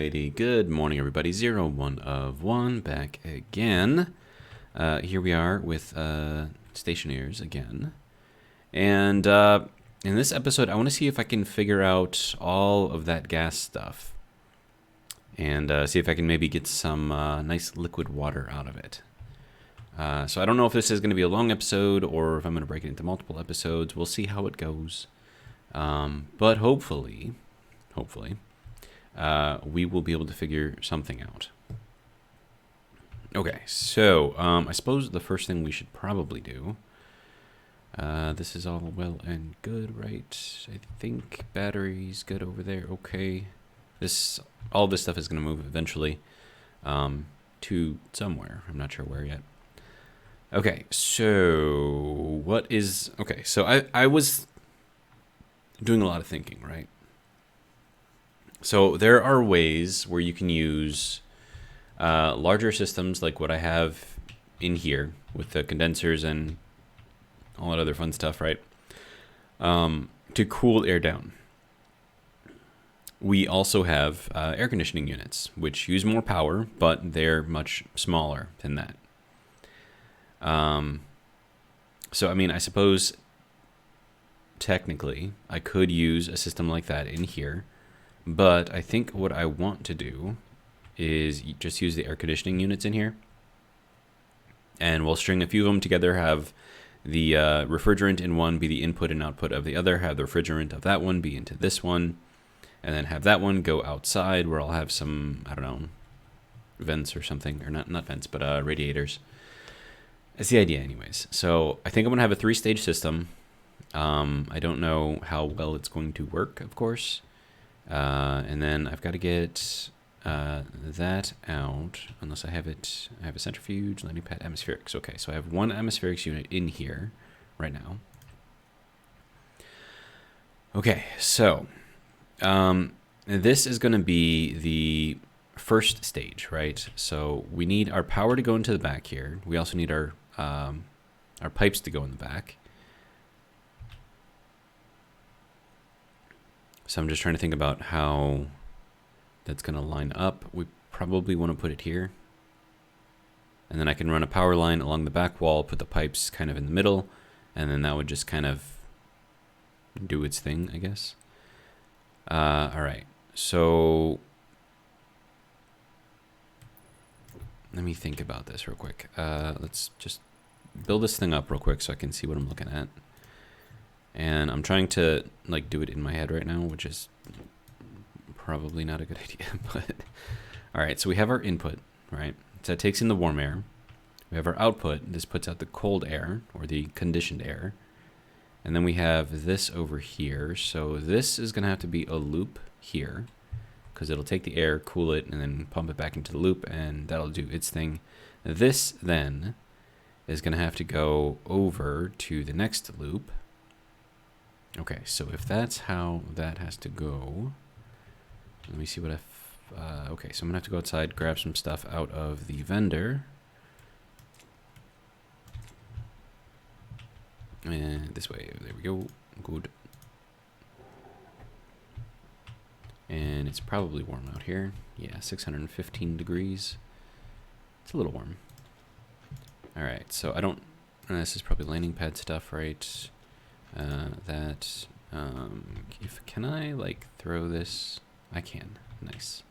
Alrighty, good morning everybody, 01 of 1, back again. Here we are with Stationeers again. And in this episode, I want to see if I can figure out all of that gas stuff. And see if I can maybe get some nice liquid water out of it. So I don't know if this is going to be a long episode or if I'm going to break it into multiple episodes. We'll see how it goes. But hopefully, we will be able to figure something out. Okay, so I suppose the first thing we should probably do, this is all well and good, right? I think battery's good over there. Okay, all this stuff is going to move eventually to somewhere. I'm not sure where yet. Okay, so so I was doing a lot of thinking, right? So there are ways where you can use larger systems like what I have in here with the condensers and all that other fun stuff, right? To cool air down. We also have air conditioning units, which use more power, but they're much smaller than that. So, I mean, I suppose technically I could use a system like that in here. But I think what I want to do is just use the air conditioning units in here. And we'll string a few of them together, have the refrigerant in one be the input and output of the other, have the refrigerant of that one be into this one, and then have that one go outside where I'll have some, I don't know, vents or something, or not vents, but radiators. That's the idea anyways. So I think I'm going to have a 3-stage system. I don't know how well it's going to work, of course. And then I've got to get that out, unless I have it. I have a centrifuge, landing pad, atmospherics. Okay, so I have one atmospherics unit in here right now. Okay, so this is going to be the first stage, right? So we need our power to go into the back here. We also need our pipes to go in the back. So I'm just trying to think about how that's going to line up. We probably want to put it here. And then I can run a power line along the back wall, put the pipes kind of in the middle, and then that would just kind of do its thing, I guess. All right, so let me think about this real quick. Let's just build this thing up real quick so I can see what I'm looking at. And I'm trying to like do it in my head right now, which is probably not a good idea. But all right, so we have our input, right? So that takes in the warm air. We have our output. This puts out the cold air or the conditioned air. And then we have this over here. So this is going to have to be a loop here because it'll take the air, cool it, and then pump it back into the loop, and that'll do its thing. This then is going to have to go over to the next loop. Okay, so if that's how that has to go, let me see what okay, so I'm gonna have to go outside, grab some stuff out of the vendor. And this way, there we go, good. And it's probably warm out here. Yeah, 615 degrees. It's a little warm. All right, so this is probably landing pad stuff, right? Can I like throw this? I can. Nice.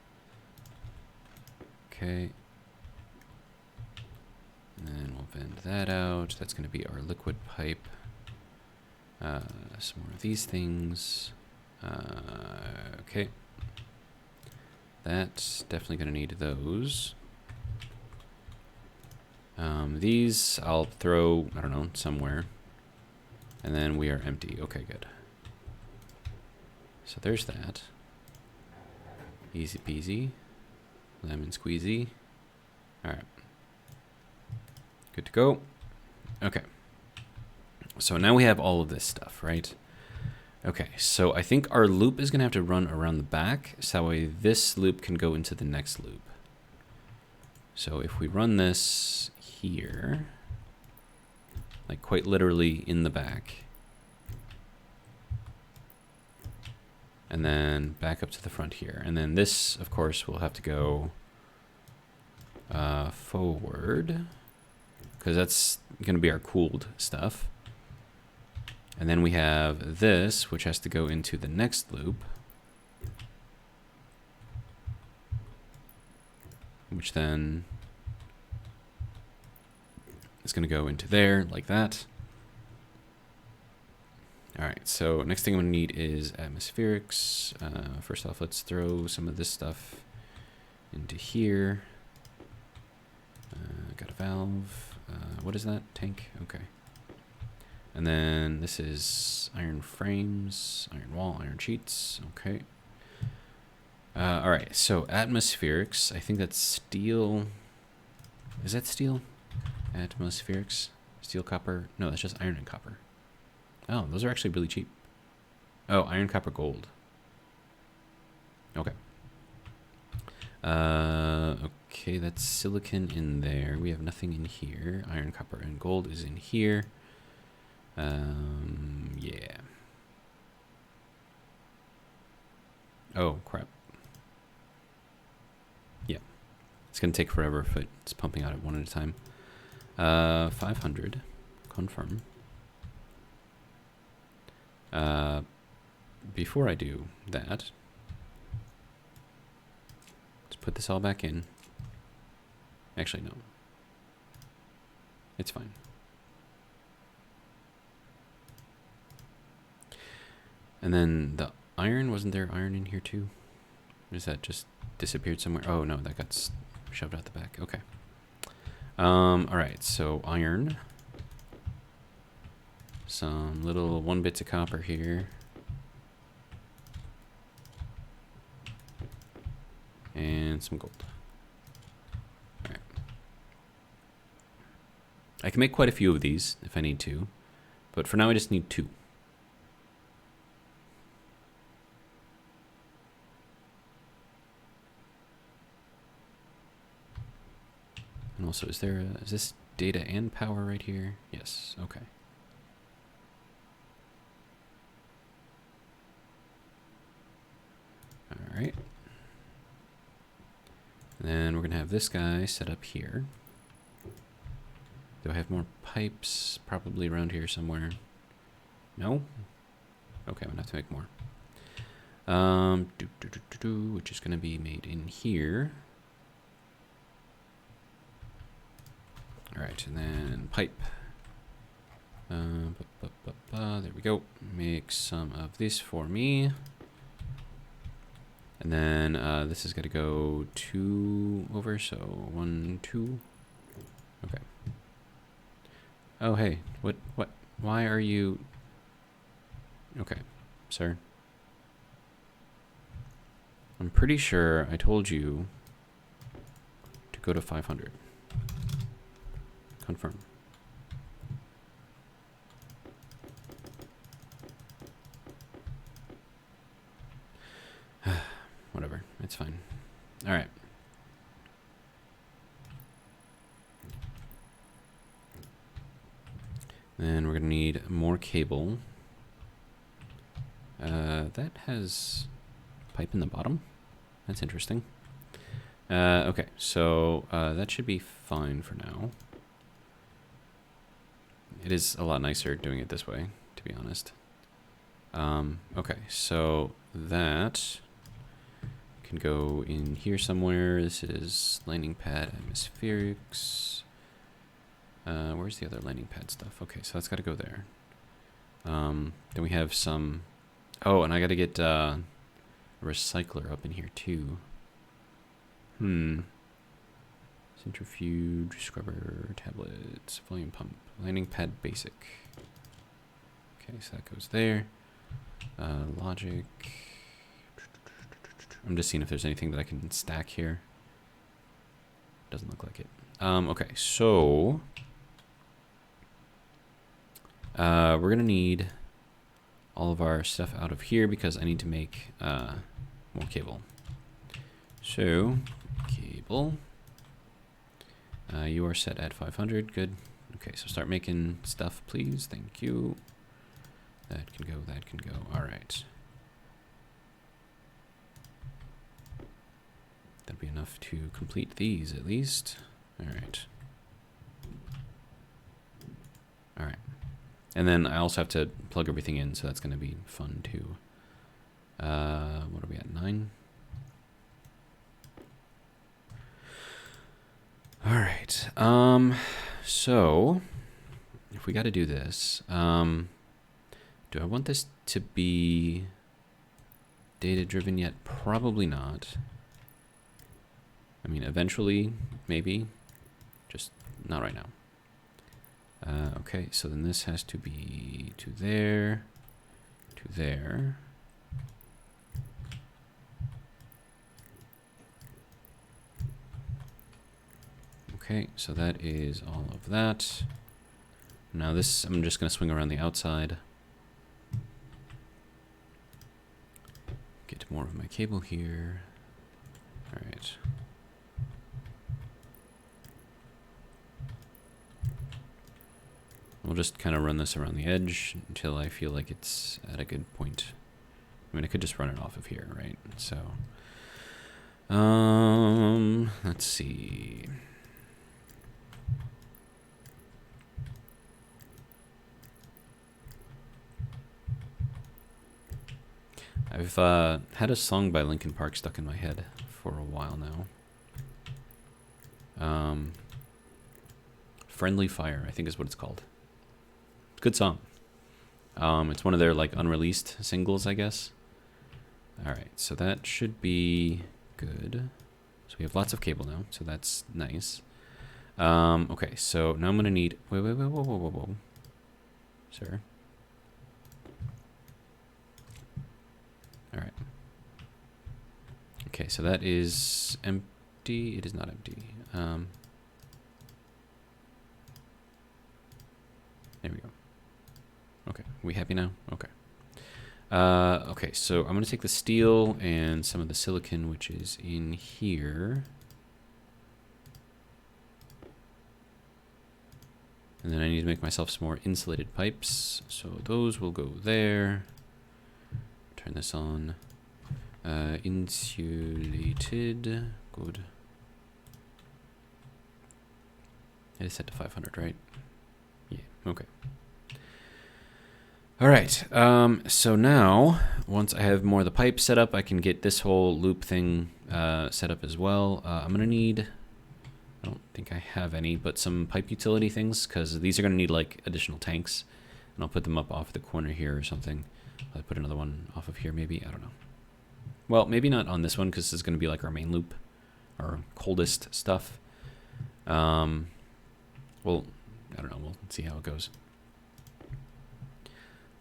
Okay. And then we'll vent that out. That's going to be our liquid pipe. Some more of these things. Okay. That's definitely going to need those. These I'll throw, I don't know, somewhere. And then we are empty. Okay, good. So there's that. Easy peasy. Lemon squeezy. Alright. Good to go. Okay. So now we have all of this stuff, right? Okay, so I think our loop is going to have to run around the back, so that way this loop can go into the next loop. So if we run this here, like quite literally in the back, and then back up to the front here. And then this, of course, will have to go forward, because that's going to be our cooled stuff. And then we have this, which has to go into the next loop, which then is going to go into there like that. All right, so next thing I'm going to need is atmospherics. First off, let's throw some of this stuff into here. Got a valve. What is that? Tank? Okay. And then this is iron frames, iron wall, iron sheets. Okay. All right, so atmospherics. I think that's steel. Is that steel? Atmospherics? Steel, copper? No, that's just iron and copper. Oh, those are actually really cheap. Oh, iron, copper, gold. Okay. Okay, that's silicon in there. We have nothing in here. Iron, copper, and gold is in here. Yeah. Oh, crap. Yeah. It's going to take forever if it's pumping out at one at a time. 500. Confirm. Before I do that, let's put this all back in. Actually, no. It's fine. And then the iron, wasn't there iron in here too? Or is that just disappeared somewhere? Oh no, that got shoved out the back. Okay. Alright, so iron. Some little 1 bits of copper here. And some gold. Alright. I can make quite a few of these if I need to. But for now I just need 2. And also, is this data and power right here? Yes, okay. All right. And then we're gonna have this guy set up here. Do I have more pipes? Probably around here somewhere. No? Okay, I'm gonna have to make more. Which is gonna be made in here. All right, and then pipe. There we go. Make some of this for me. And then this is going to go 2 over, so 1, 2. Okay. Oh, hey, what, why are you... Okay, sir. I'm pretty sure I told you to go to 500. Confirm. Whatever, it's fine. All right. Then we're gonna need more cable. That has pipe in the bottom. That's interesting. Okay, so that should be fine for now. It is a lot nicer doing it this way, to be honest. Okay, so that can go in here somewhere. This is landing pad atmospherics. Where's the other landing pad stuff? Okay, so that's got to go there. Then we have some... Oh, and I got to get a recycler up in here too. Centrifuge, scrubber, tablets, volume pump, landing pad basic. Okay, so that goes there. Logic. I'm just seeing if there's anything that I can stack here. Doesn't look like it. Okay, so we're gonna need all of our stuff out of here because I need to make more cable. So cable. You are set at 500. Good. Okay, so start making stuff, please. Thank you. That can go. That can go. All right. enough to complete these at least. Alright. Alright. And then I also have to plug everything in, so that's going to be fun too. What are we at? 9? Alright. So if we got to do this, do I want this to be data driven yet? Probably not. I mean, eventually, maybe. Just not right now. Okay, so then this has to be to there, to there. Okay, so that is all of that. Now this, I'm just going to swing around the outside. Get more of my cable here. All right. We'll just kind of run this around the edge until I feel like it's at a good point. I mean, I could just run it off of here, right? So, let's see. I've had a song by Linkin Park stuck in my head for a while now. Friendly Fire, I think is what it's called. Good song. It's one of their like unreleased singles, I guess. All right, so that should be good. So we have lots of cable now, so that's nice. Okay, so now I'm gonna need. Wait, whoa, sir. All right. Okay, so that is empty. It is not empty. There we go. Okay, we happy now? Okay. Okay, so I'm going to take the steel and some of the silicon, which is in here. And then I need to make myself some more insulated pipes. So those will go there. Turn this on. Insulated. Good. It is set to 500, right? Yeah, okay. All right, so now, once I have more of the pipe set up, I can get this whole loop thing set up as well. I'm going to need, I don't think I have any, but some pipe utility things, because these are going to need, like, additional tanks. And I'll put them up off the corner here or something. I'll put another one off of here, maybe. I don't know. Well, maybe not on this one, because this is going to be, like, our main loop. Our coldest stuff. Well, I don't know. We'll see how it goes.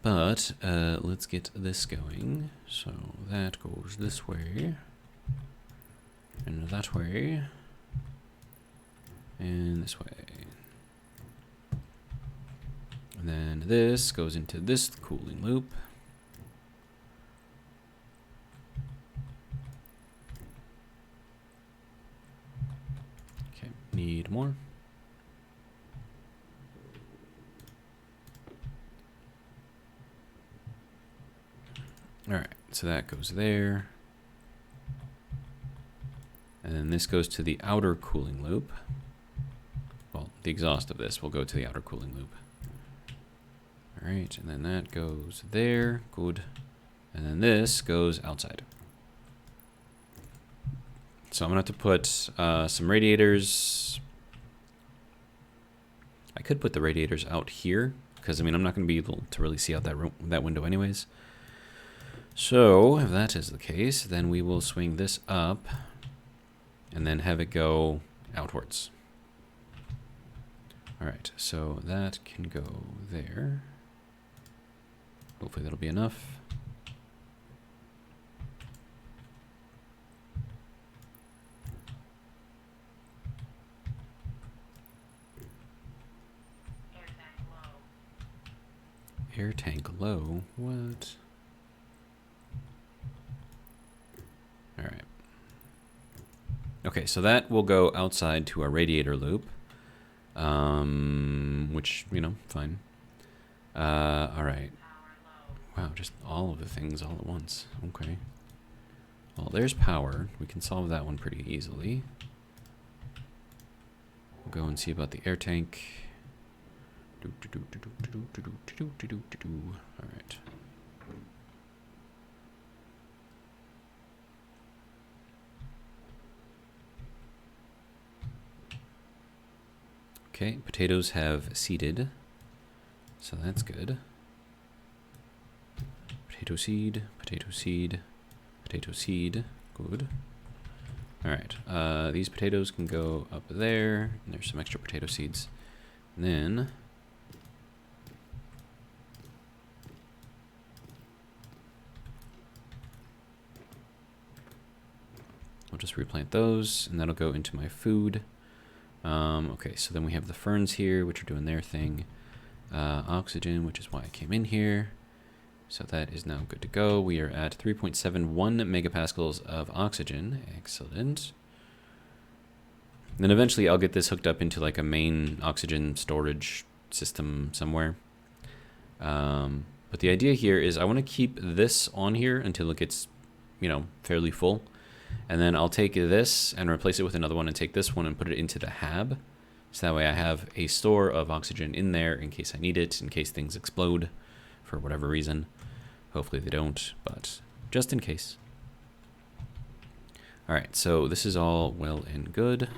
But let's get this going. So that goes this way, and that way, and this way. And then this goes into this cooling loop. Okay, need more. All right, so that goes there. And then this goes to the outer cooling loop. Well, the exhaust of this will go to the outer cooling loop. All right, and then that goes there. Good. And then this goes outside. So I'm going to have to put some radiators. I could put the radiators out here, because, I mean, I'm not going to be able to really see out that window anyways. So, if that is the case, then we will swing this up and then have it go outwards. All right, so that can go there. Hopefully that'll be enough. Air tank low? What? All right. Okay, so that will go outside to our radiator loop, which, you know, fine. All right. Wow, just all of the things all at once. Okay. Well, there's power. We can solve that one pretty easily. We'll go and see about the air tank. Alright. Okay, potatoes have seeded, so that's good. Potato seed, potato seed, potato seed, good. Alright, these potatoes can go up there, and there's some extra potato seeds. And then I'll just replant those, and that'll go into my food. Okay, so then we have the ferns here, which are doing their thing. Oxygen, which is why I came in here. So that is now good to go. We are at 3.71 megapascals of oxygen. Excellent. And then eventually I'll get this hooked up into like a main oxygen storage system somewhere. But the idea here is I want to keep this on here until it gets, you know, fairly full. And then I'll take this and replace it with another one and take this one and put it into the hab. So that way I have a store of oxygen in there in case I need it, in case things explode for whatever reason. Hopefully they don't, but just in case. Alright, so this is all well and good.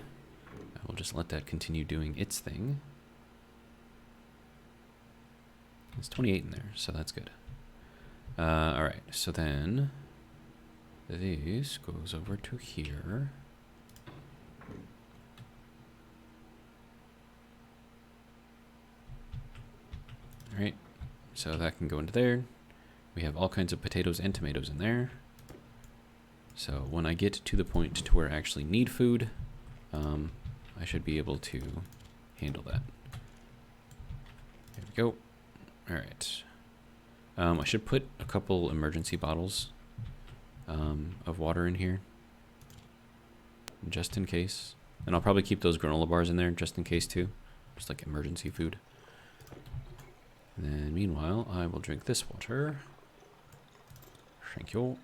I will just let that continue doing its thing. It's 28 in there, so that's good. Alright, so then this goes over to here. Alright, so that can go into there. We have all kinds of potatoes and tomatoes in there. So when I get to the point to where I actually need food, I should be able to handle that. There we go. Alright. I should put a couple emergency bottles of water in here, just in case. And I'll probably keep those granola bars in there just in case too, just like emergency food. And then meanwhile, I will drink this water. Thank you.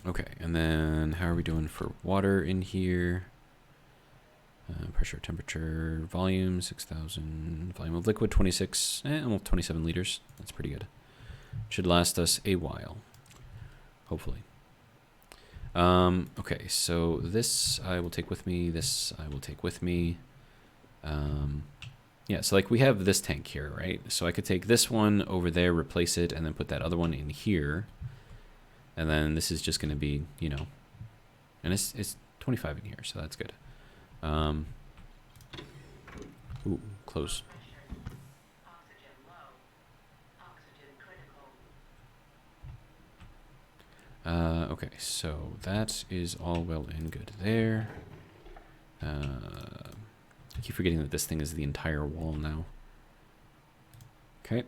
Okay, and then how are we doing for water in here? Pressure, temperature, volume, 6,000. Volume of liquid, 26, almost 27 liters. That's pretty good. Should last us a while, hopefully. Okay, so this I will take with me. This I will take with me. Yeah, so like we have this tank here, right? So I could take this one over there, replace it, and then put that other one in here. And then this is just going to be, you know, and it's 25 in here, so that's good. Ooh, close. Okay, so that is all well and good there. I keep forgetting that this thing is the entire wall now. Okay.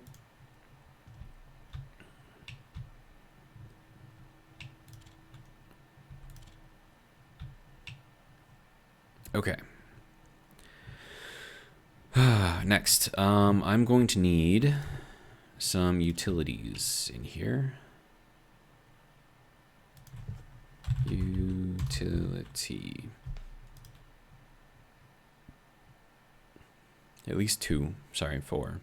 Okay. Next, I'm going to need some utilities in here. Utility. At least 2. Sorry, 4.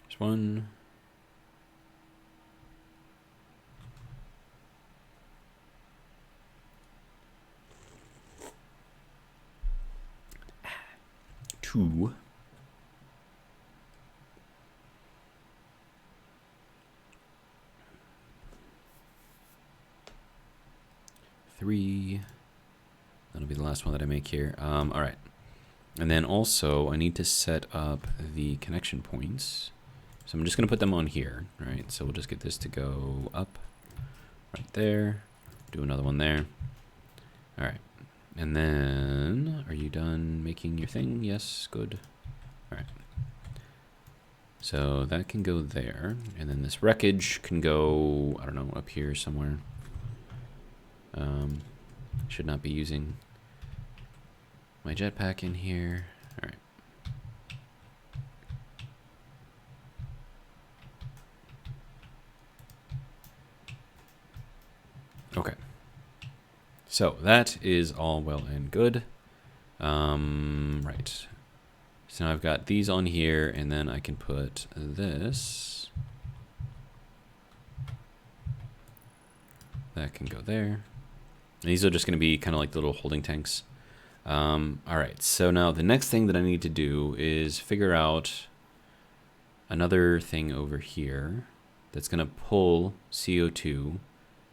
There's 1. Two. 3. That'll be the last one that I make here. All right. And then also I need to set up the connection points. So I'm just going to put them on here, right? So we'll just get this to go up right there. Do another one there. All right. And then, are you done making your thing? Yes, good. All right. So that can go there. And then this wreckage can go, I don't know, up here somewhere. Should not be using my jetpack in here. All right. Okay. So that is all well and good. Right. So now I've got these on here, and then I can put this. That can go there. And these are just going to be kind of like the little holding tanks. All right. So now the next thing that I need to do is figure out another thing over here that's going to pull CO2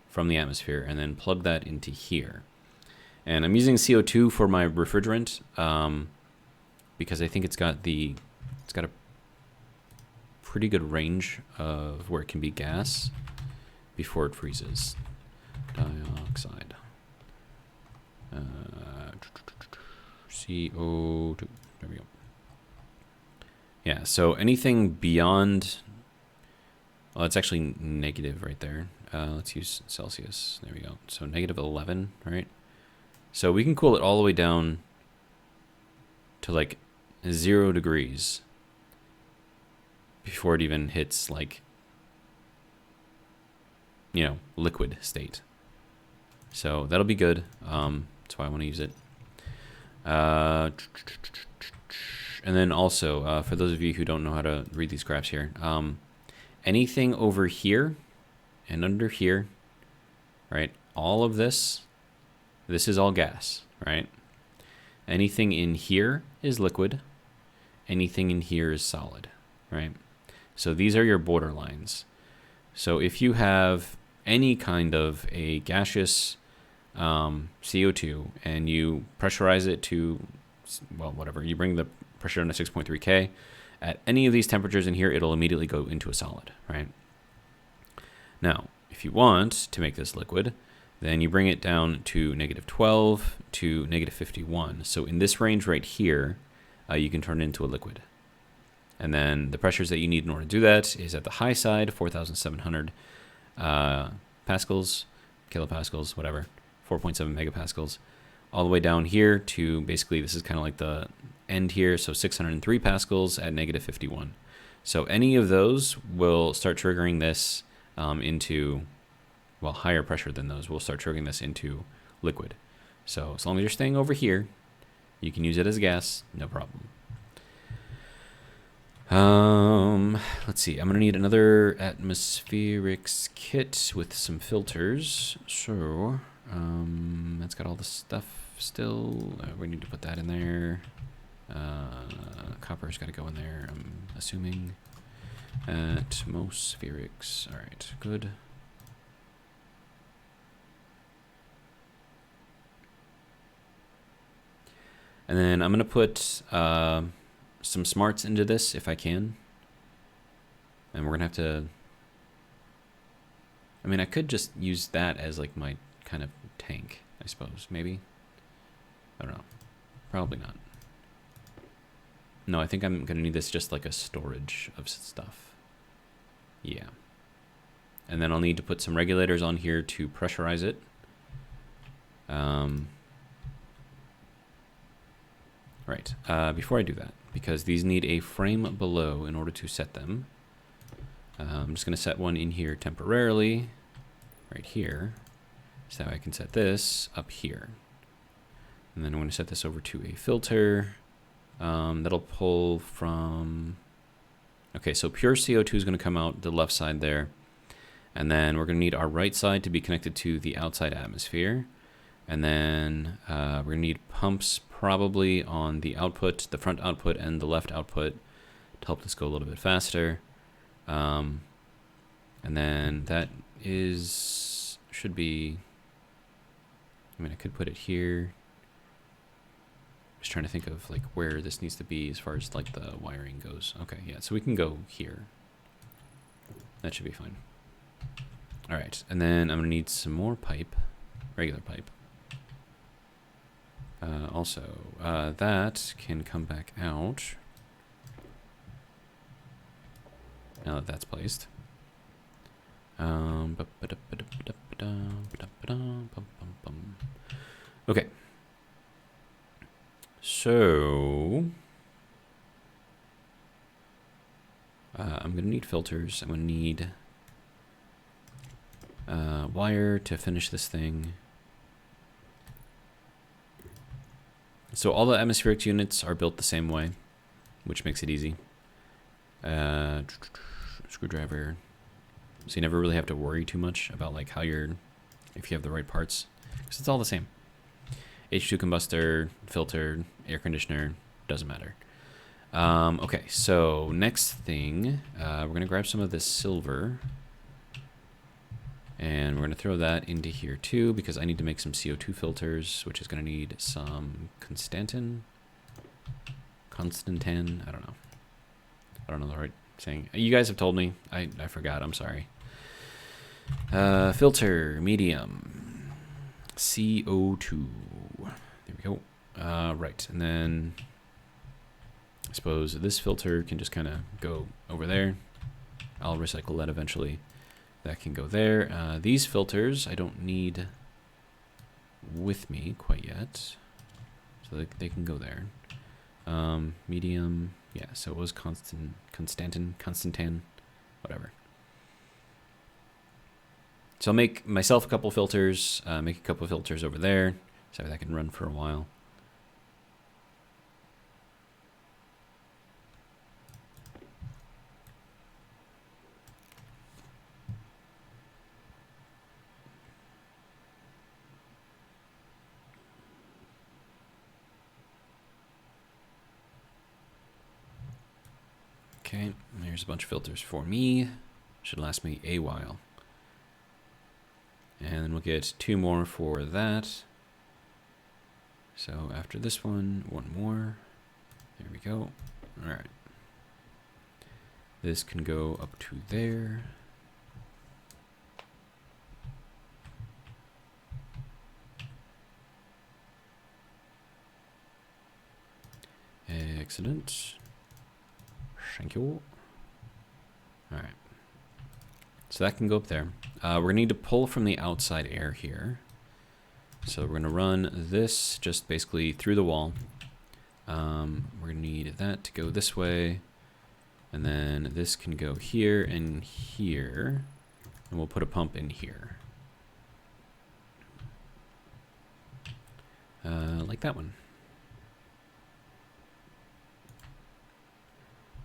from the atmosphere and then plug that into here. And I'm using CO2 for my refrigerant because I think it's got a pretty good range of where it can be gas before it freezes. Dioxide. CO2. There we go. Yeah, so anything beyond... Well, it's actually negative right there. Let's use Celsius. There we go. So negative 11, right? So we can cool it all the way down to like 0 degrees before it even hits like, you know, liquid state. So that'll be good. That's why I want to use it. And then also, for those of you who don't know how to read these graphs here, anything over here and under here, right? All of this is all gas, right? Anything in here is liquid. Anything in here is solid, right? So these are your border lines. So if you have any kind of a gaseous CO2 and you pressurize it to, well, whatever, you bring the pressure down to 6.3 K, at any of these temperatures in here, it'll immediately go into a solid, right? Now, if you want to make this liquid, then you bring it down to negative 12 to negative 51. So in this range right here, you can turn it into a liquid. And then the pressures that you need in order to do that is at the high side, 4,700 pascals, kilopascals, whatever, 4.7 megapascals, all the way down here to basically, this is kind of like the end here, so 603 pascals at negative 51. So any of those will start triggering this into, well, higher pressure than those will start triggering this into liquid. So as long as you're staying over here, you can use it as gas, no problem. Let's see, I'm gonna need another atmospherics kit with some filters. So that's got all the stuff still. We need to put that in there. Copper's got to go in there, I'm assuming. Atmospherics. All right, good. And then I'm going to put some smarts into this if I can. And we're going to have to... I mean, I could just use that as like my kind of tank, I suppose, maybe. I don't know. Probably not. No, I think I'm going to need this just like a storage of stuff. Yeah. And then I'll need to put some regulators on here to pressurize it. Right. Before I do that, because these need a frame below in order to set them, I'm just going to set one in here temporarily, right here, so I can set this up here. And then I'm going to set this over to a filter. That'll pull from... Okay, so pure CO2 is going to come out the left side there. And then we're going to need our right side to be connected to the outside atmosphere. And then we're going to need pumps probably on the output, the front output and the left output to help this go a little bit faster. And then that should be... I mean, I could put it here. Just trying to think of like where this needs to be as far as like the wiring goes. Okay, yeah, so we can go here. That should be fine. All right, and then I'm gonna need some more pipe, regular pipe. Also, that can come back out now that that's placed. Okay. So I'm going to need filters. I'm going to need wire to finish this thing. So all the atmospheric units are built the same way, which makes it easy. Screwdriver. So you never really have to worry too much about like how if you have the right parts, because it's all the same. H2 combustor, filter, air conditioner, doesn't matter. Okay, so next thing, we're gonna grab some of this silver, and we're gonna throw that into here too, because I need to make some CO2 filters, which is gonna need some Constantan, I don't know the right saying. You guys have told me, I forgot, I'm sorry. Filter, medium, CO2. There we go. Right, and then I suppose this filter can just kind of go over there. I'll recycle that eventually. That can go there. These filters I don't need with me quite yet, so they can go there. Medium, yeah, so it was Constantan, whatever. So I'll make myself a couple filters, make a couple filters over there, so that can run for a while. Okay, here's a bunch of filters for me. Should last me a while. And we'll get 2 more for that. So after this one more. There we go. All right. This can go up to there. Excellent. Thank you. All right. So that can go up there. We're gonna need to pull from the outside air here. So we're gonna run this just basically through the wall. We're gonna need that to go this way. And then this can go here and here. And we'll put a pump in here. Like that one.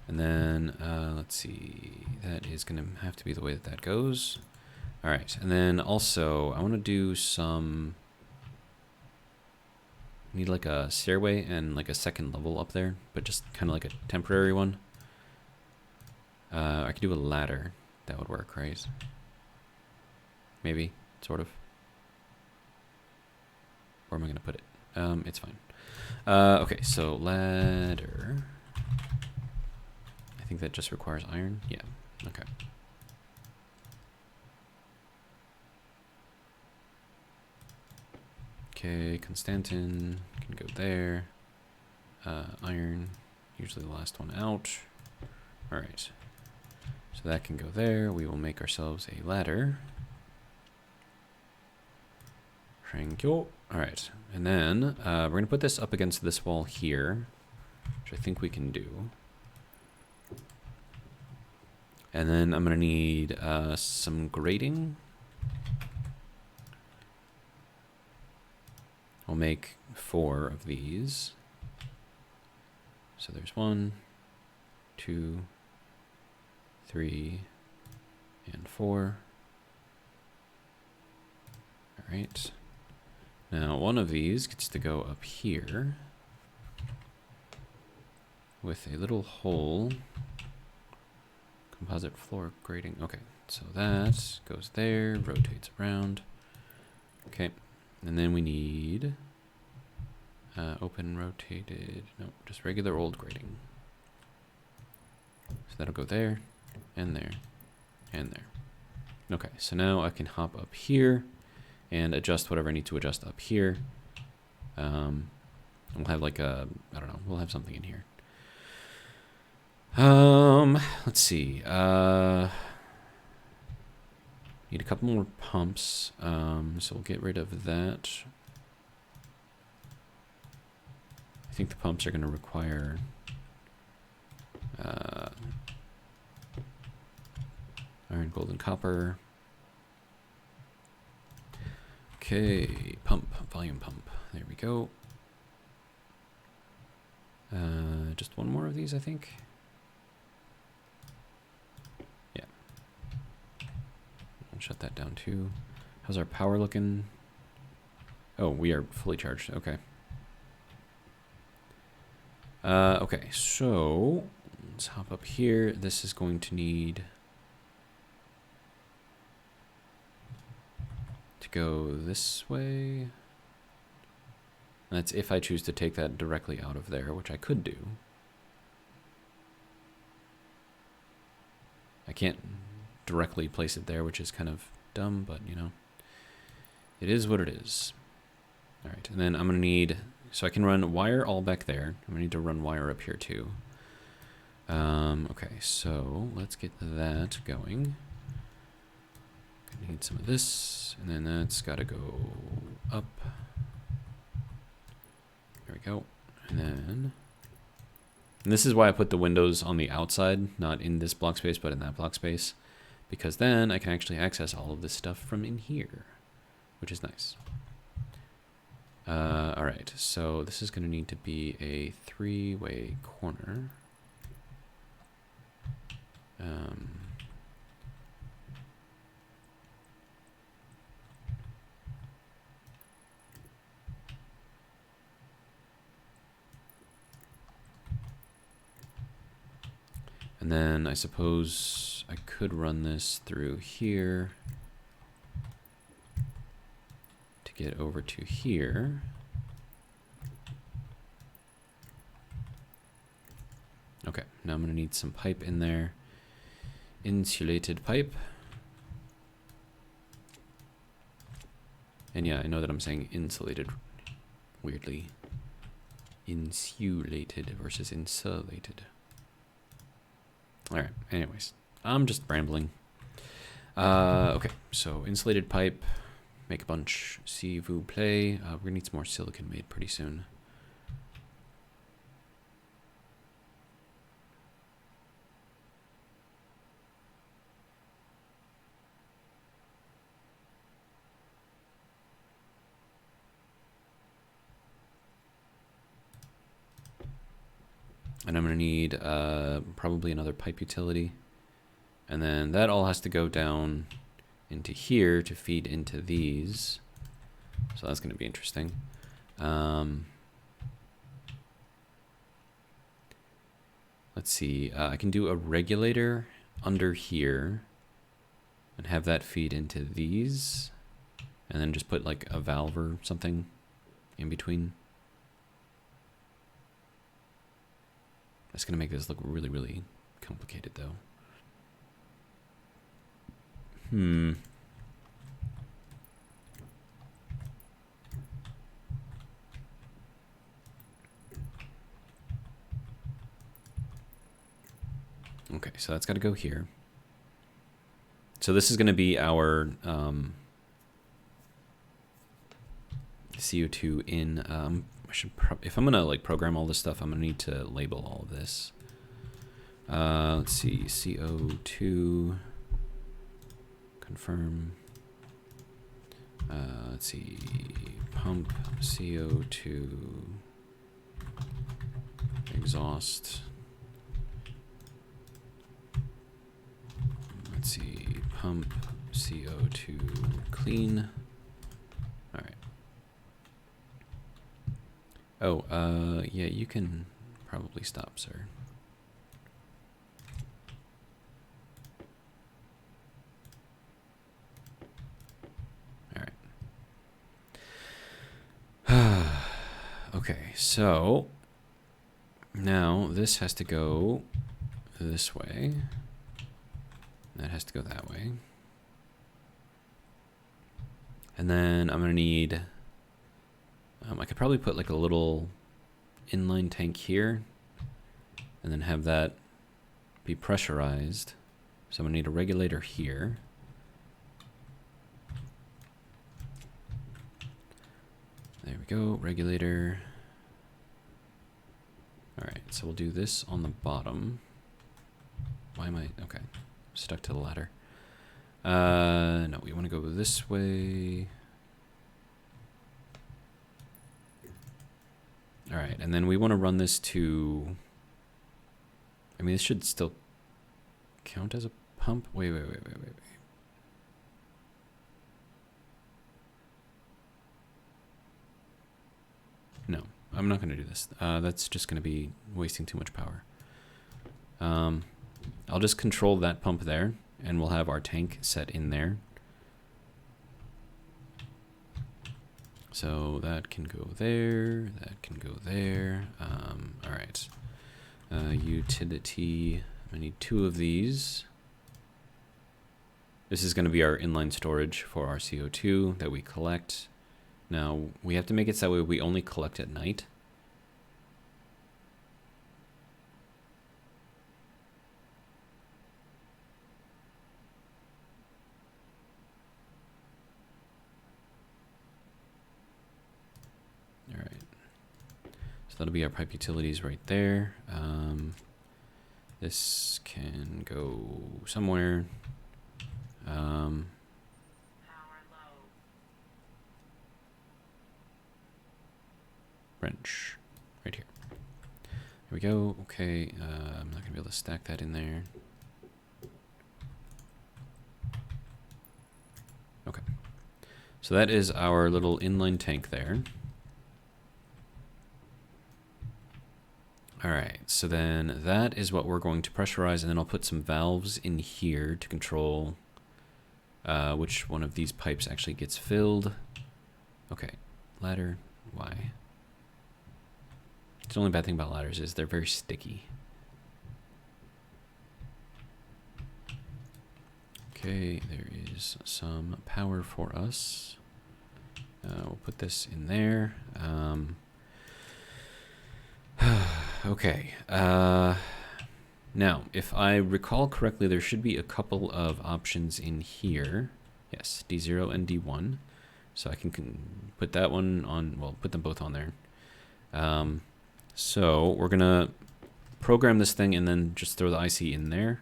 And then, let's see, that is going to have to be the way that that goes. All right, and then also, I want to do some, need like a stairway and like a second level up there, but just kind of like a temporary one. I could do a ladder. That would work, right? Maybe, sort of. Where am I going to put it? It's fine. Okay, so ladder. I think that just requires iron. Yeah, okay. Okay, Constantan can go there. Iron, usually the last one out. All right, so that can go there. We will make ourselves a ladder. Thank you. All right, and then we're gonna put this up against this wall here, which I think we can do. And then I'm gonna need some grating. I'll make 4 of these. So there's 1, 2, 3, and 4. All right. Now one of these gets to go up here with a little hole. Composite floor grating. Okay, so that goes there, rotates around. Okay, and then we need open, rotated, no, just regular old grating. So that'll go there, and there, and there. Okay, so now I can hop up here and adjust whatever I need to adjust up here. We'll have like a, I don't know, we'll have something in here. Let's see. Need a couple more pumps. So we'll get rid of that. think the pumps are going to require iron, gold, and copper. Okay, pump, volume pump. There we go. Just one more of these, I think. Yeah. I'll shut that down too. How's our power looking? Oh, we are fully charged. Okay. Okay, so let's hop up here. This is going to need to go this way. That's if I choose to take that directly out of there, which I could do. I can't directly place it there, which is kind of dumb, but you know, it is what it is. All right, and then I'm gonna need, so I can run wire all back there. I'm gonna need to run wire up here too. Okay, so let's get that going. Gonna need some of this, and then that's gotta go up. There we go. And this is why I put the windows on the outside, not in this block space, but in that block space, because then I can actually access all of this stuff from in here, which is nice. All right, so this is going to need to be a three-way corner. And then I suppose I could run this through here to get over to here. Okay, now I'm going to need some pipe in there. Insulated pipe. And yeah, I know that I'm saying insulated weirdly. Insulated versus insulated. Alright, anyways, I'm just rambling. Okay, so insulated pipe, make a bunch, s'il vous plaît. We're gonna need some more silicon made pretty soon. And I'm going to need probably another pipe utility. And then that all has to go down into here to feed into these. So that's going to be interesting. Let's see. I can do a regulator under here and have that feed into these. And then just put like a valve or something in between. That's going to make this look really, really complicated, though. Okay, so that's got to go here. So this is going to be our CO2 in... I should if I'm gonna like program all this stuff, I'm gonna need to label all of this. Let's see, CO2, confirm. Let's see, pump CO2, exhaust. Let's see, pump CO2 clean. All right. Oh, yeah, you can probably stop, sir. All right. Okay, so now this has to go this way. That has to go that way. And then I'm going to need... I could probably put like a little inline tank here and then have that be pressurized. So I'm gonna need a regulator here. There we go, regulator. All right, so we'll do this on the bottom. Why am I, okay, stuck to the ladder. No, we want to go this way. All right, and then we want to run this to, I mean, this should still count as a pump. Wait. No, I'm not going to do this. That's just going to be wasting too much power. I'll just control that pump there, and we'll have our tank set in there. So that can go there, that can go there. All right. Utility, I need 2 of these. This is going to be our inline storage for our CO2 that we collect. Now, we have to make it so that way we only collect at night. All right. So that'll be our pipe utilities right there. This can go somewhere. Wrench right here. Here we go. Okay, I'm not gonna be able to stack that in there. Okay, so that is our little inline tank there. All right, so then that is what we're going to pressurize, and then I'll put some valves in here to control which one of these pipes actually gets filled. Okay, ladder, why? The only bad thing about ladders is they're very sticky. Okay, there is some power for us. We'll put this in there. Okay. Now, if I recall correctly, there should be a couple of options in here. Yes, D0 and D1. So I can put that one on, well, put them both on there. So we're going to program this thing and then just throw the IC in there.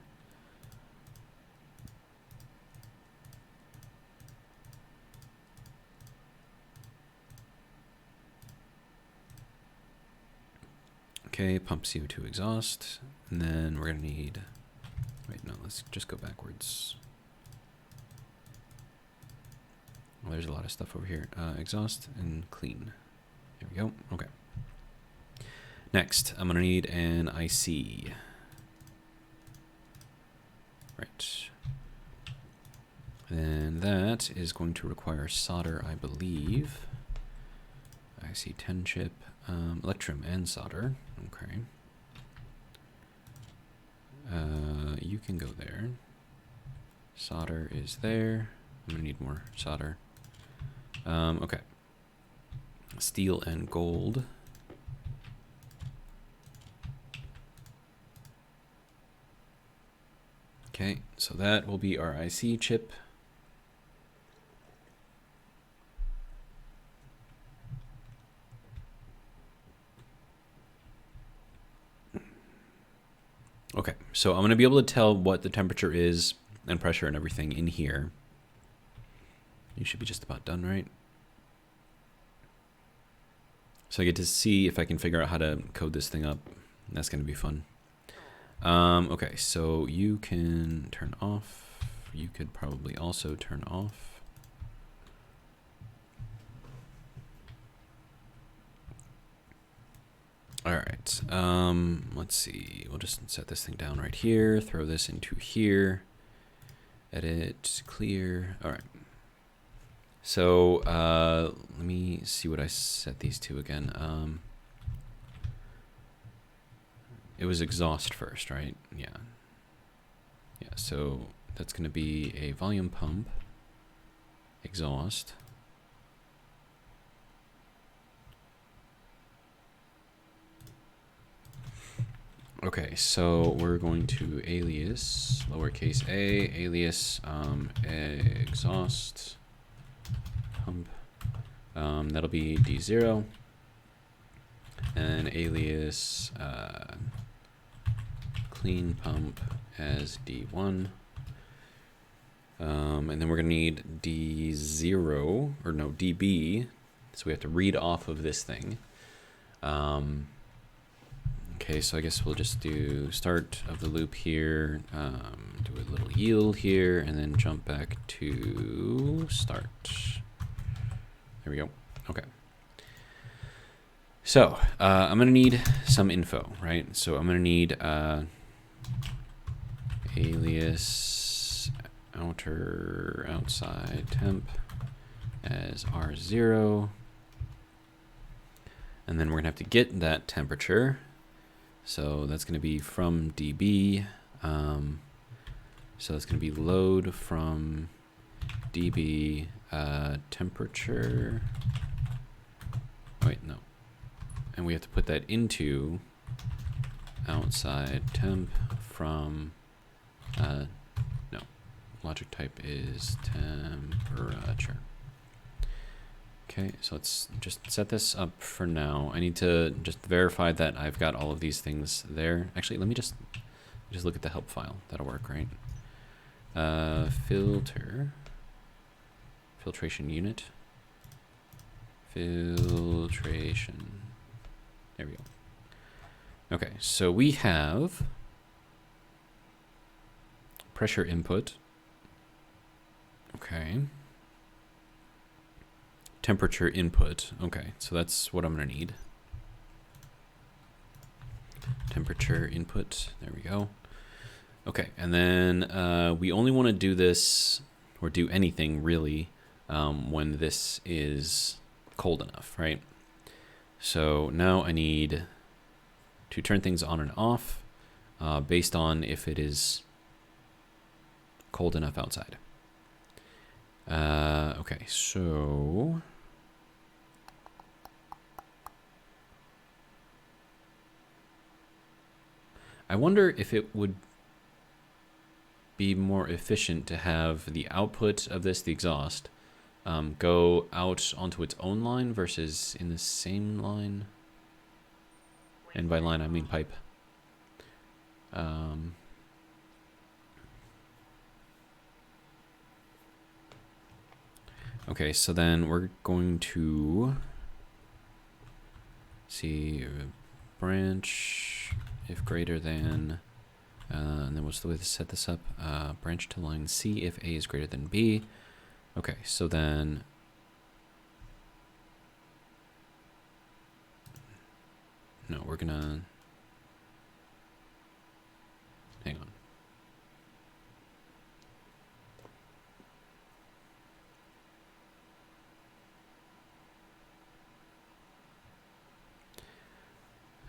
Okay, pump CO2 exhaust. And then we're going to need, wait, no, let's just go backwards. Well, there's a lot of stuff over here. Exhaust and clean. There we go. Okay. Next, I'm going to need an IC. Right. And that is going to require solder, I believe. IC 10 chip, electrum and solder. Okay. You can go there. Solder is there. I'm going to need more solder. Okay. Steel and gold. Okay, so that will be our IC chip. Okay, so I'm going to be able to tell what the temperature is and pressure and everything in here. You should be just about done, right? So I get to see if I can figure out how to code this thing up. That's going to be fun. Okay, so you can turn off. You could probably also turn off. All right, let's see. We'll just set this thing down right here, throw this into here, edit, clear. All right. So let me see what I set these to again. It was exhaust first, right? Yeah. Yeah, so that's going to be a volume pump, exhaust. Okay, so we're going to alias, lowercase a, alias exhaust pump. That'll be D0. and alias clean pump as D1. And then we're going to need D0, or no, DB. So we have to read off of this thing. Okay, so I guess we'll just do start of the loop here, do a little yield here, and then jump back to start. There we go. Okay. So I'm going to need some info, right? So I'm going to need alias outside temp as R0. And then we're going to have to get that temperature. So that's going to be from dB. So that's going to be load from dB temperature. Wait, no. And we have to put that into outside temp from, no, logic type is temperature. Okay, so let's just set this up for now. I need to just verify that I've got all of these things there. Actually, let me just look at the help file. That'll work, right? Filtration unit. Filtration. There we go. Okay, so we have pressure input. Okay. Temperature input. Okay, so that's what I'm going to need. Temperature input. There we go. Okay, and then we only want to do this, or do anything really, when this is cold enough, right? So now I need to turn things on and off based on if it is cold enough outside. Okay, so I wonder if it would be more efficient to have the output of this, the exhaust, go out onto its own line versus in the same line. And by line, I mean pipe. Okay, so then we're going to see branch if greater than, and then what's the way to set this up? Branch to line C if A is greater than B. Okay, so then no, we're gonna hang on.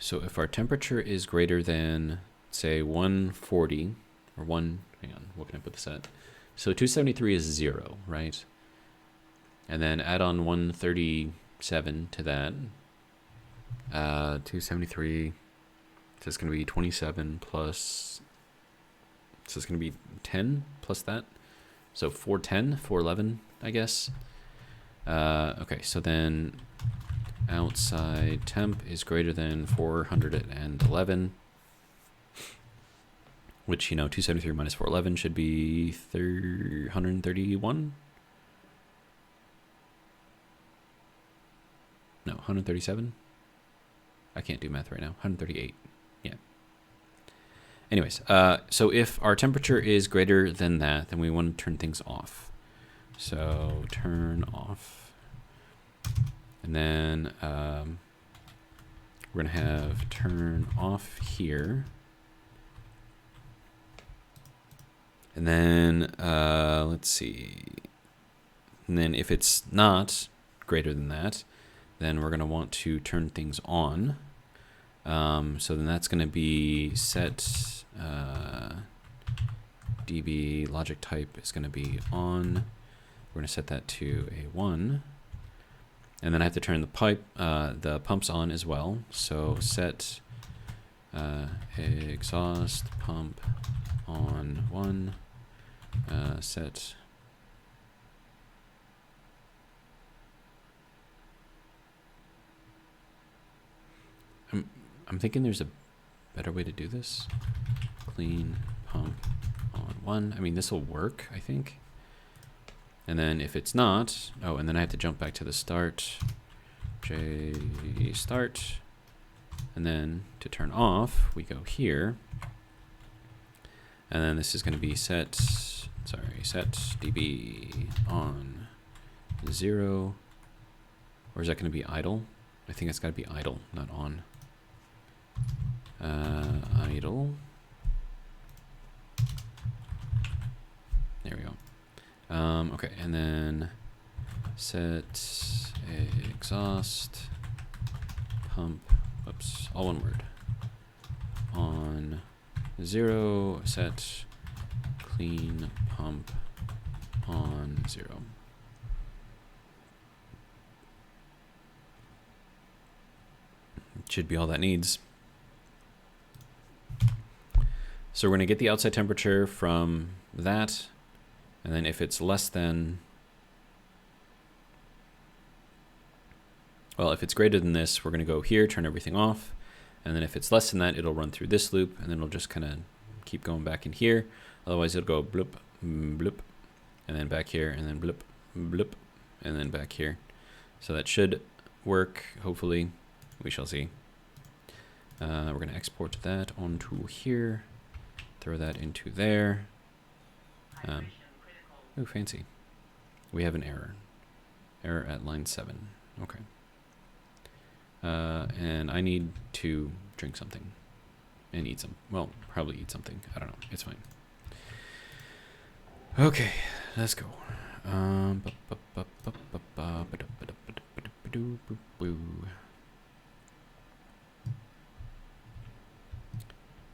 So if our temperature is greater than, say, 140, or hang on, what can I put this at? So 273 is 0, right? And then add on 137 to that. 273, so it's going to be 27 plus, so it's going to be 10 plus that. So 410, 411, I guess. Okay, so then outside temp is greater than 411, which, 273 minus 411 should be 131. No, 137. I can't do math right now. 138. Yeah. Anyways, so if our temperature is greater than that, then we want to turn things off. So turn off. And then we're going to have turn off here. And then, let's see. And then if it's not greater than that, then we're going to want to turn things on. So then that's going to be set dB logic type is going to be on. We're going to set that to a 1. And then I have to turn the pumps on as well. So set exhaust pump on 1. Set I'm thinking there's a better way to do this. Clean pump on 1. I mean, this will work, I think. And then if it's not, oh, and then I have to jump back to the start. J start. And then to turn off, we go here. And then this is going to be set db on 0. Or is that going to be idle? I think it's got to be idle, not on. Idle. There we go. Okay, and then set exhaust pump. Oops, all one word. On 0, set clean pump on 0. Should be all that needs. So we're going to get the outside temperature from that, and then if it's less than, well, if it's greater than this, we're going to go here, turn everything off, and then if it's less than that, it'll run through this loop, and then it'll just kind of keep going back in here. Otherwise, it'll go bloop, bloop, and then back here, and then bloop, bloop, and then back here. So that should work, hopefully. We shall see. We're going to export that onto here, throw that into there. Oh, fancy. We have an error. Error at line 7. Okay. And I need to drink something and eat some. Well, probably eat something. I don't know. It's fine. Okay, let's go.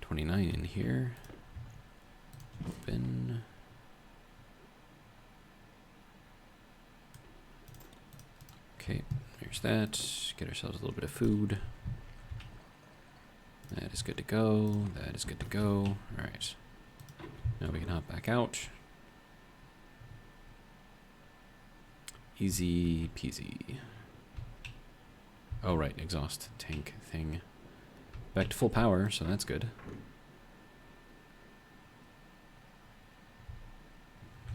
29 in here. Open. Okay, there's that. Get ourselves a little bit of food. That is good to go. That is good to go. All right. Now we can hop back out. Easy peasy. Oh, right, exhaust tank thing. Back to full power, so that's good.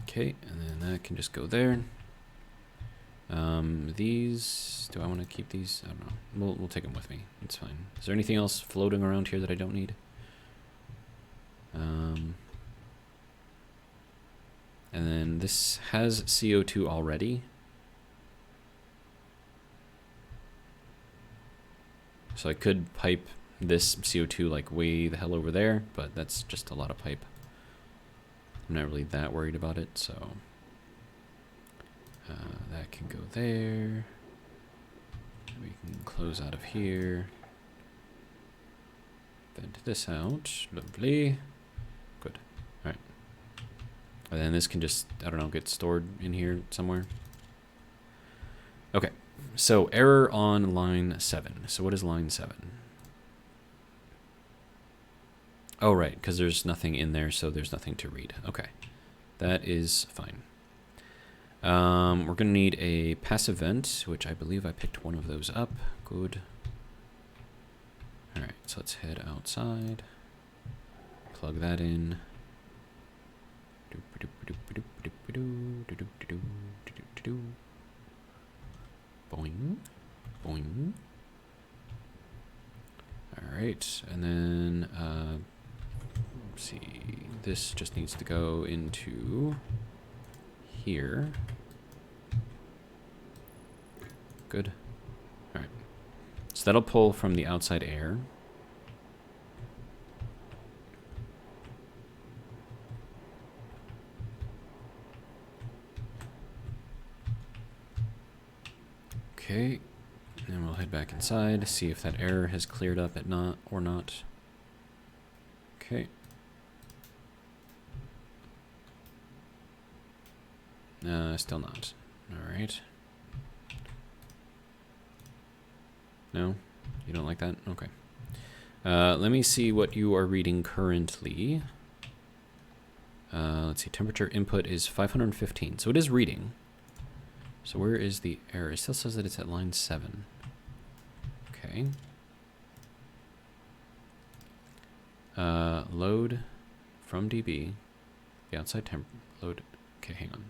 Okay, and then that can just go there. These, do I want to keep these? I don't know. We'll take them with me. It's fine. Is there anything else floating around here that I don't need? And then this has CO2 already. So I could pipe this CO2 like way the hell over there, but that's just a lot of pipe. I'm not really that worried about it, so that can go there. We can close out of here. Vent this out. Lovely. Good. Alright. And then this can just, I don't know, get stored in here somewhere. Okay. So error on line 7. So what is line 7? Oh, right, because there's nothing in there, so there's nothing to read. Okay, that is fine. We're going to need a passive vent, which I believe I picked one of those up. Good. All right, so let's head outside. Plug that in. Boing, boing. All right, and then let's see. This just needs to go into here. Good. All right. So that'll pull from the outside air. Okay, and we'll head back inside, see if that error has cleared up at not or not. Okay. Still not. All right. No, you don't like that? Okay. Let me see what you are reading currently. Let's see, temperature input is 515, so it is reading. So where is the error? It still says that it's at line 7. Okay. Load from DB. The outside temp load. Okay, hang on.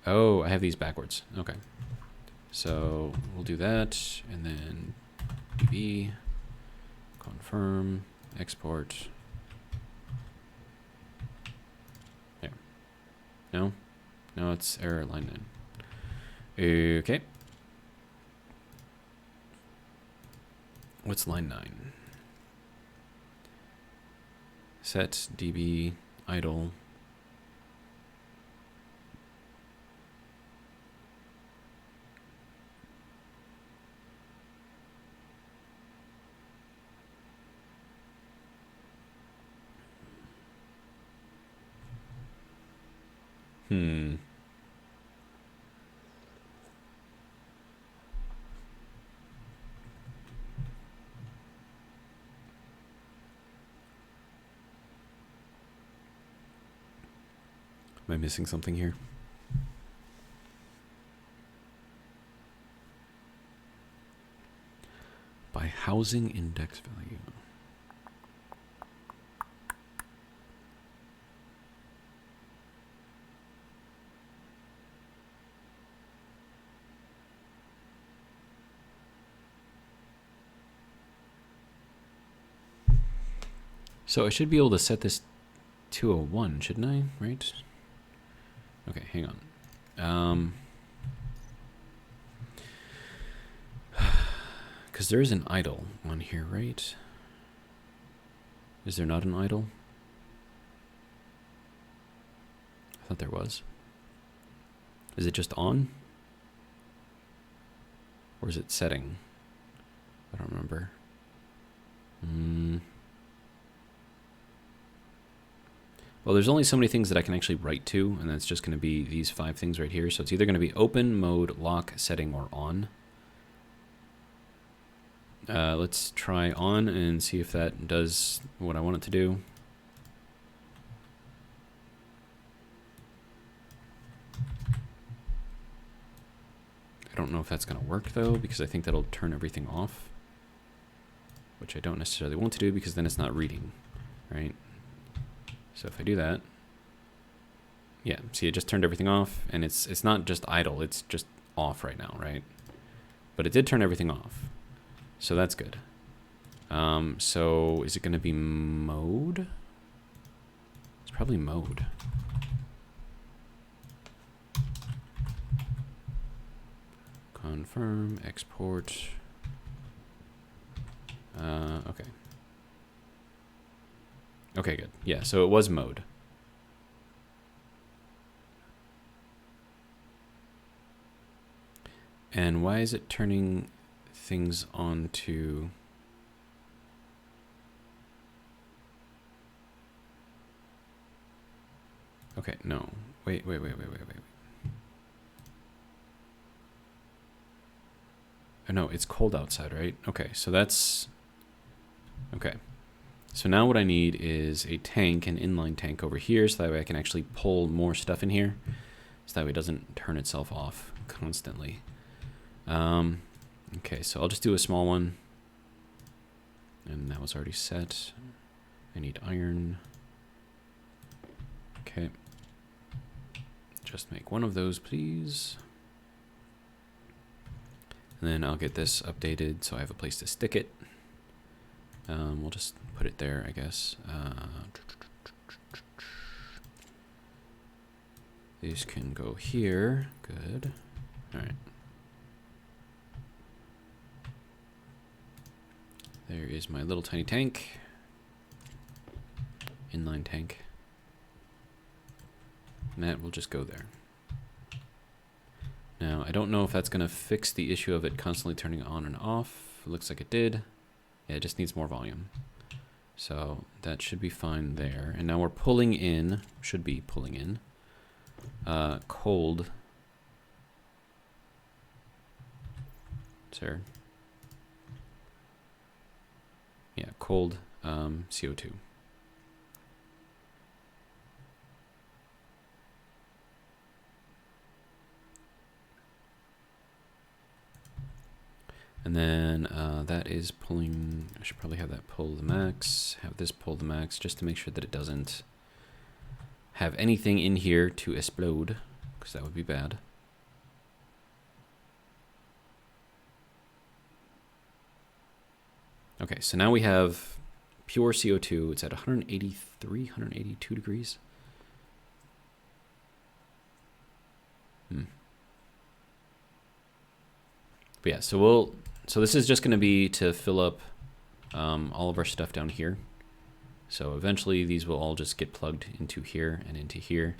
Oh, I have these backwards. Okay. So we'll do that, and then DB, confirm, export. There. No? No, it's error line 9. Okay. What's line 9? Set DB idle. Am I missing something here? By housing index value. So I should be able to set this to a 1, shouldn't I? Right? Okay, hang on. Because there is an idle on here, right? Is there not an idle? I thought there was. Is it just on? Or is it setting? I don't remember. Well, there's only so many things that I can actually write to, and that's just going to be these 5 things right here. So it's either going to be open, mode, lock, setting, or on. Let's try on and see if that does what I want it to do. I don't know if that's going to work though, because I think that'll turn everything off, which I don't necessarily want to do because then it's not reading, right? So if I do that, yeah, see, it just turned everything off, and it's not just idle, it's just off right now, right? But it did turn everything off, so that's good. So is it going to be mode? It's probably mode. Confirm, export. Okay. Okay, good. Yeah, so it was mode. And why is it turning things on to... Okay, no. Wait. Oh, no, it's cold outside, right? Okay, so that's... Okay. So now what I need is a tank, an inline tank over here, so that way I can actually pull more stuff in here, so that way it doesn't turn itself off constantly. Okay, so I'll just do a small one. And that was already set. I need iron. Okay. Just make one of those, please. And then I'll get this updated so I have a place to stick it. We'll just put it there, I guess. These can go here. Good. All right. There is my little tiny tank. Inline tank. And that will just go there. Now, I don't know if that's going to fix the issue of it constantly turning on and off. It looks like it did. Yeah, it just needs more volume. So that should be fine there. And now we're pulling in, should be pulling in, cold. Sir. Yeah, cold CO2. And then that is pulling, I should probably have that pull the max, have this pull the max, just to make sure that it doesn't have anything in here to explode, because that would be bad. Okay, so now we have pure CO2. It's at 183, 182 degrees. But yeah, so this is just going to be to fill up all of our stuff down here. So eventually these will all just get plugged into here and into here.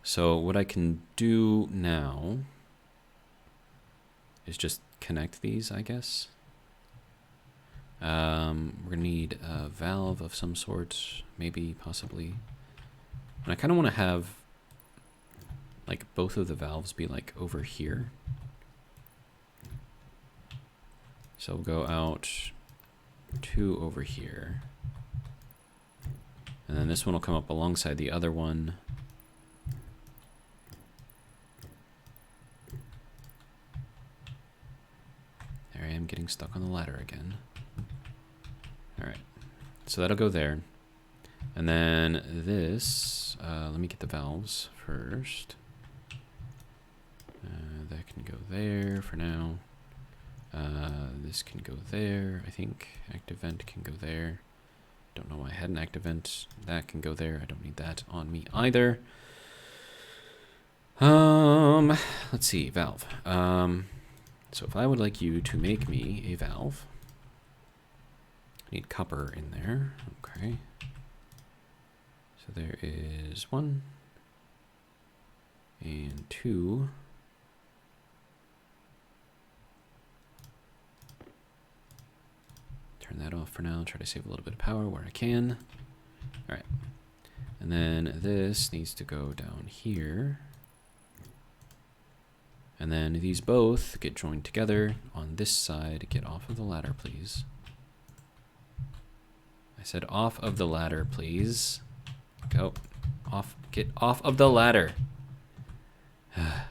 So what I can do now is just connect these, I guess. We're gonna need a valve of some sort, maybe, possibly. And I kind of want to have like both of the valves be like over here. So we'll go out 2 over here. And then this one will come up alongside the other one. There I am getting stuck on the ladder again. All right, so that'll go there. And then this, let me get the valves first. That can go there for now. This can go there, I think. Active vent can go there. Don't know why I had an active vent. That can go there. I don't need that on me either. Let's see, valve. So if I would like you to make me a valve, I need copper in there. Okay. So there is 1 and 2. Turn that off for now. Try to save a little bit of power where I can. All right. And then this needs to go down here. And then these both get joined together on this side. Get off of the ladder, please. I said off of the ladder, please. Go. Off. Get off of the ladder. That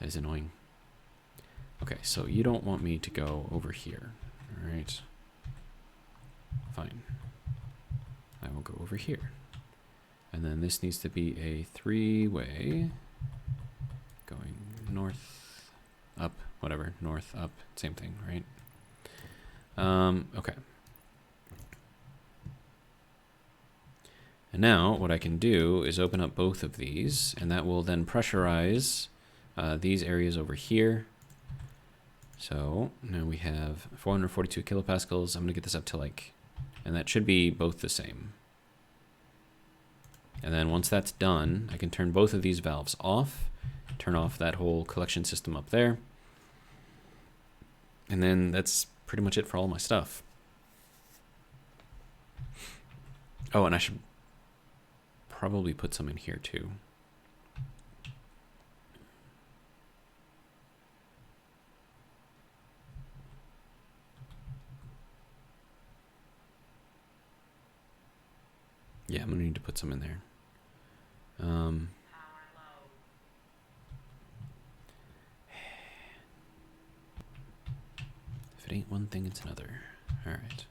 is annoying. Okay, so you don't want me to go over here. All right. Fine. I will go over here. And then this needs to be a 3-way. Going north, up, whatever. North, up, same thing, right? Okay. And now what I can do is open up both of these, and that will then pressurize these areas over here. So now we have 442 kilopascals. I'm going to get this up to like, and that should be both the same. And then once that's done, I can turn both of these valves off, turn off that whole collection system up there. And then that's pretty much it for all my stuff. Oh, and I should probably put some in here too. Yeah, I'm gonna need to put some in there. If it ain't one thing, it's another. All right.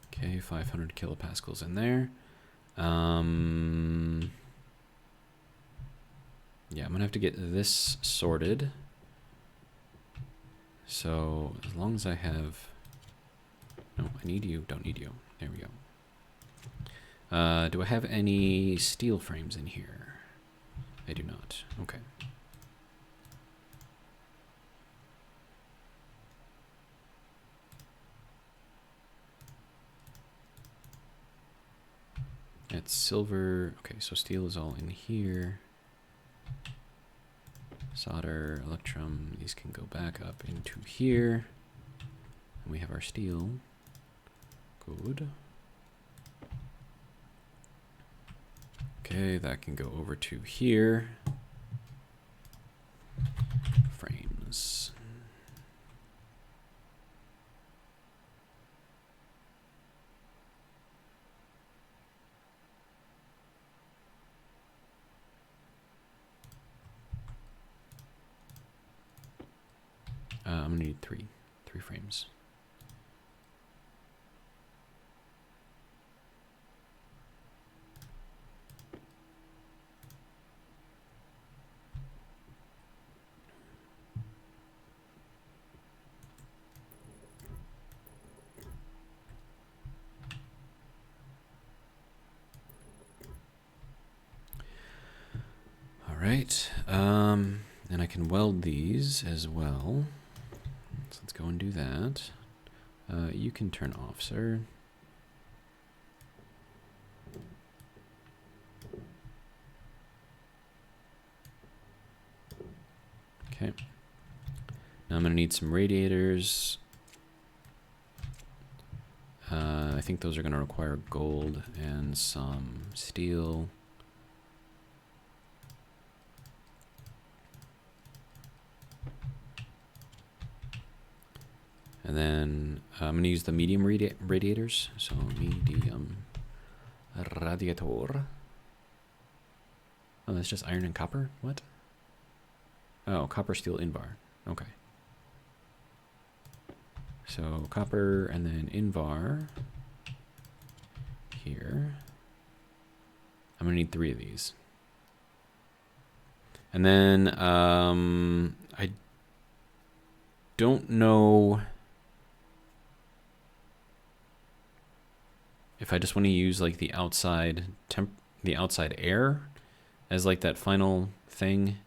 Okay, 500 kilopascals in there. Yeah, I'm gonna have to get this sorted. So as long as I have, no, I need you, don't need you. There we go. Do I have any steel frames in here? I do not. Okay. It's silver. Okay, so steel is all in here. Solder, electrum, these can go back up into here. And we have our steel. Good. Okay, that can go over to here. Frames. I'm gonna need three frames. All right, and I can weld these as well. So let's go and do that. You can turn off, sir. Okay. Now I'm going to need some radiators. I think those are going to require gold and some steel. And then I'm going to use the medium radiators. So medium radiator. Oh, that's just iron and copper? What? Oh, copper, steel, Invar. Okay. So copper and then Invar here. I'm going to need 3 of these. And then I don't know if I just want to use like the outside air as like that final thing.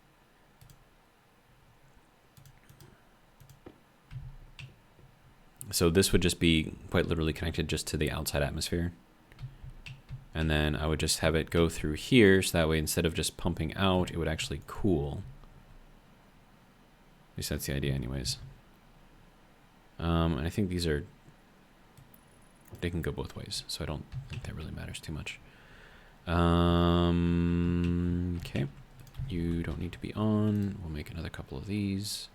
So this would just be quite literally connected just to the outside atmosphere. And then I would just have it go through here, so that way instead of just pumping out, it would actually cool. At least that's the idea anyways. And I think these are, they can go both ways, so I don't think that really matters too much. Okay, you don't need to be on. We'll make another couple of these.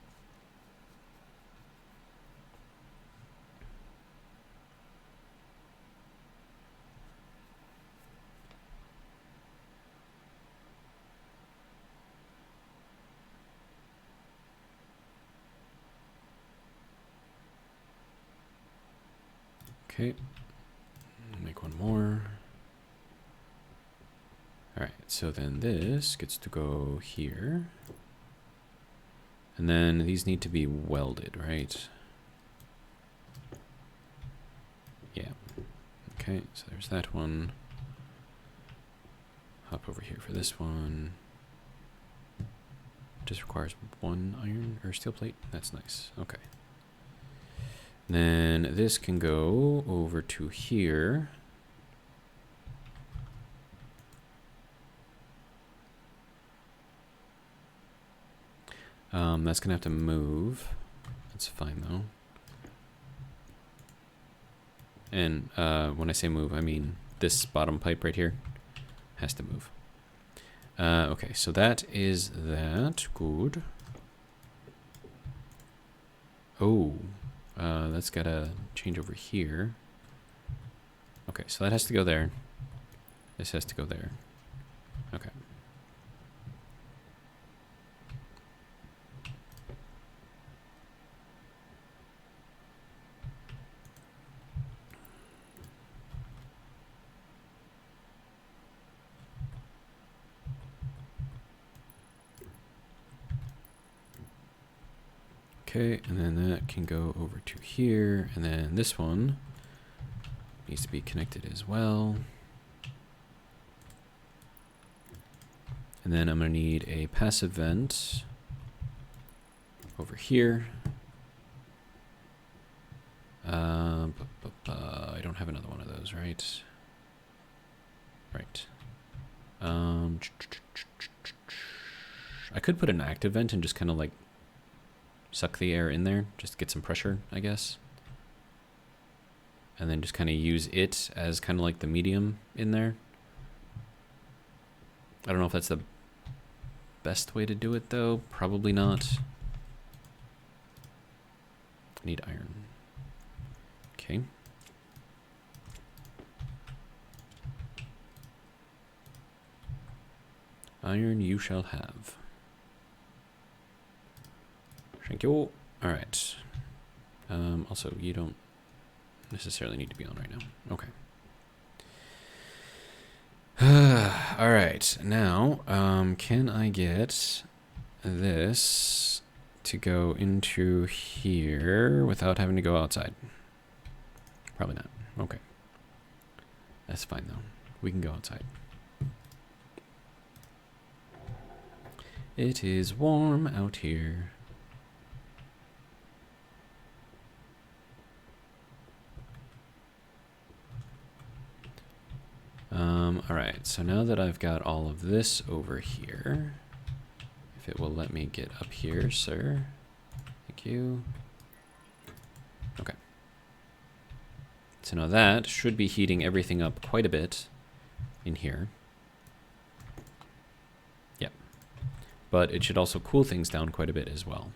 Okay, make one more. All right, so then this gets to go here. And then these need to be welded, right? Yeah. Okay, so there's that one. Hop over here for this one. Just requires 1 iron or steel plate. That's nice. Okay. Then this can go over to here. That's gonna have to move. That's fine though. And when I say move, I mean this bottom pipe right here has to move. Okay, so that is that. Good. Oh, that's gotta change over here. Okay, so that has to go there. This has to go there. Okay. Okay, and then that can go over to here, and then this one needs to be connected as well. And then I'm going to need a passive vent over here. I don't have another one of those, right? Right. I could put an active vent and just kind of like suck the air in there, just to get some pressure, I guess. And then just kind of use it as kind of like the medium in there. I don't know if that's the best way to do it though. Probably not. I need iron. Okay. Iron you shall have. Thank you. All right. Also, you don't necessarily need to be on right now. Okay. All right. Now, can I get this to go into here without having to go outside? Probably not. Okay. That's fine, though. We can go outside. It is warm out here. All right, so now that I've got all of this over here, if it will let me get up here, sir. Thank you. Okay. So now that should be heating everything up quite a bit in here. Yep. But it should also cool things down quite a bit as well.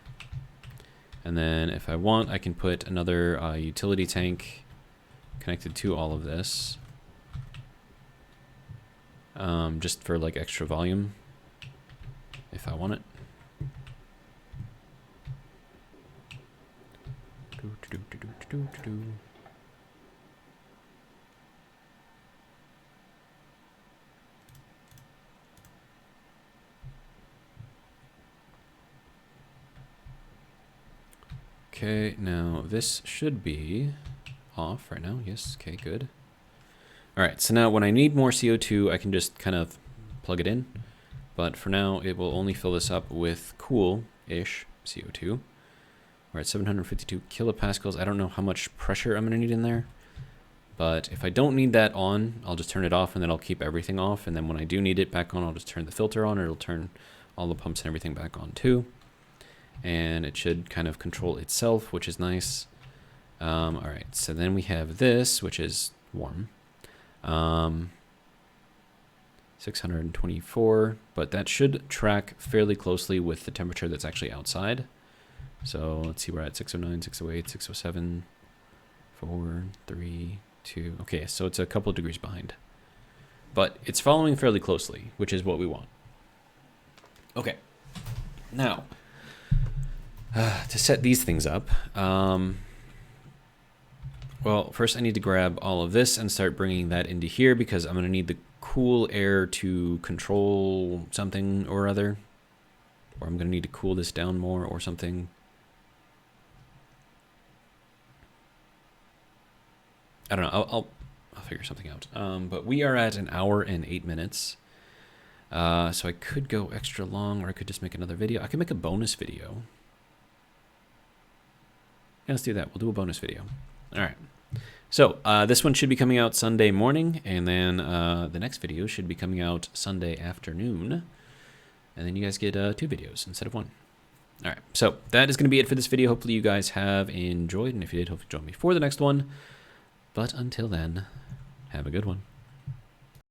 And then if I want, I can put another utility tank connected to all of this. Just for like extra volume, if I want it. Okay, now this should be off right now. Yes, okay, good. All right, so now when I need more CO2, I can just kind of plug it in. But for now, it will only fill this up with cool-ish CO2. We're at 752 kilopascals. I don't know how much pressure I'm going to need in there. But if I don't need that on, I'll just turn it off, and then I'll keep everything off. And then when I do need it back on, I'll just turn the filter on, or it'll turn all the pumps and everything back on too. And it should kind of control itself, which is nice. All right, so then we have this, which is warm. 624, but that should track fairly closely with the temperature that's actually outside. So let's see, we're at 609, 608, 607, 4, 3, 2. Okay, so it's a couple of degrees behind. But it's following fairly closely, which is what we want. Okay, now, to set these things up, well, first I need to grab all of this and start bringing that into here because I'm going to need the cool air to control something or other. Or I'm going to need to cool this down more or something. I don't know. I'll figure something out. But we are at 1 hour and 8 minutes. So I could go extra long, or I could just make another video. I could make a bonus video. Yeah, let's do that. We'll do a bonus video. All right. So this one should be coming out Sunday morning, and then the next video should be coming out Sunday afternoon. And then you guys get 2 videos instead of 1. All right, so that is going to be it for this video. Hopefully you guys have enjoyed, and if you did, hopefully join me for the next one. But until then, have a good one.